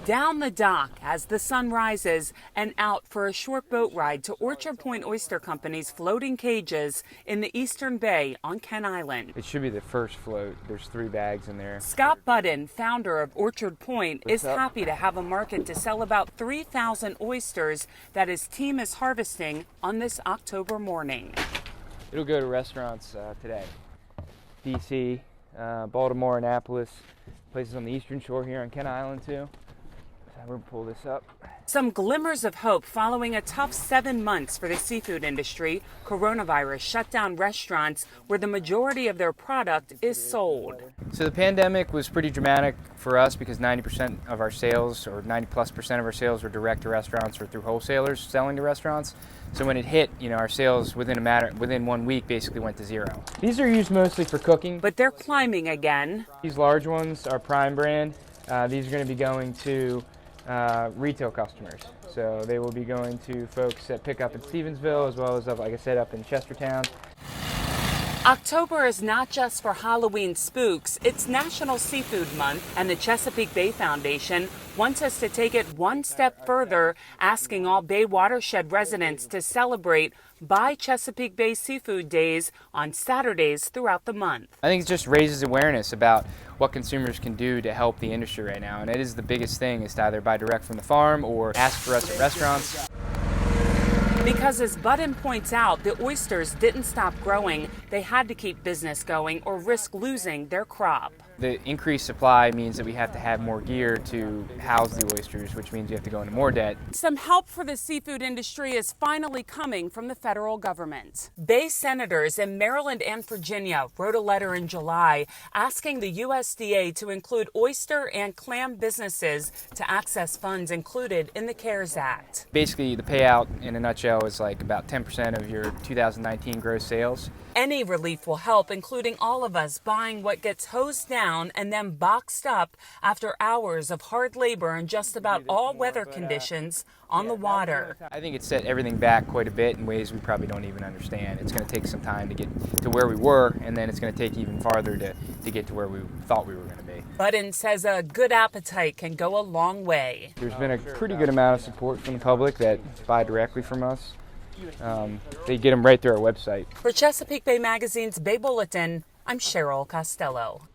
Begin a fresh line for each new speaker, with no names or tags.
Down the dock as the sun rises and out for a short boat ride to Orchard Point Oyster Company's floating cages in the Eastern Bay on Kent Island.
It should be the first float. There's 3 bags in there.
Scott Budden, founder of Orchard Point, is happy to have a market to sell about 3,000 oysters that his team is harvesting on this October morning.
It'll go to restaurants today. DC, Baltimore, Annapolis, places on the eastern shore here on Kent Island too. We're going to pull this up.
Some glimmers of hope following a tough 7 months for the seafood industry. Coronavirus shut down restaurants where the majority of their product is sold.
So the pandemic was pretty dramatic for us because 90% of our sales, or 90+% of our sales, were direct to restaurants or through wholesalers selling to restaurants. So when it hit, our sales within 1 week basically went to zero. These are used mostly for cooking.
But they're climbing again.
These large ones are Prime brand. These are going to be going to retail customers. So they will be going to folks that pick up in Stevensville as well as, like I said, up in Chestertown.
October is not just for Halloween spooks, it's National Seafood Month, and the Chesapeake Bay Foundation wants us to take it one step further, asking all Bay watershed residents to celebrate by Chesapeake Bay Seafood Days on Saturdays throughout the month.
I think it just raises awareness about what consumers can do to help the industry right now, and it is the biggest thing, is to either buy direct from the farm or ask for us at restaurants.
Because as Budden points out, the oysters didn't stop growing. They had to keep business going or risk losing their crop.
The increased supply means that we have to have more gear to house the oysters, which means we have to go into more debt.
Some help for the seafood industry is finally coming from the federal government. Bay senators in Maryland and Virginia wrote a letter in July asking the USDA to include oyster and clam businesses to access funds included in the CARES Act.
Basically, the payout in a nutshell is like about 10% of your 2019 gross sales.
Any relief will help, including all of us buying what gets hosed down and then boxed up after hours of hard labor in just about all weather conditions on the water.
I think it set everything back quite a bit in ways we probably don't even understand. It's going to take some time to get to where we were, and then it's going to take even farther to get to where we thought we were going to be.
Budden says a good appetite can go a long way.
There's been a pretty good amount of support from the public that buy directly from us. They get them right through our website.
For Chesapeake Bay Magazine's Bay Bulletin, I'm Cheryl Costello.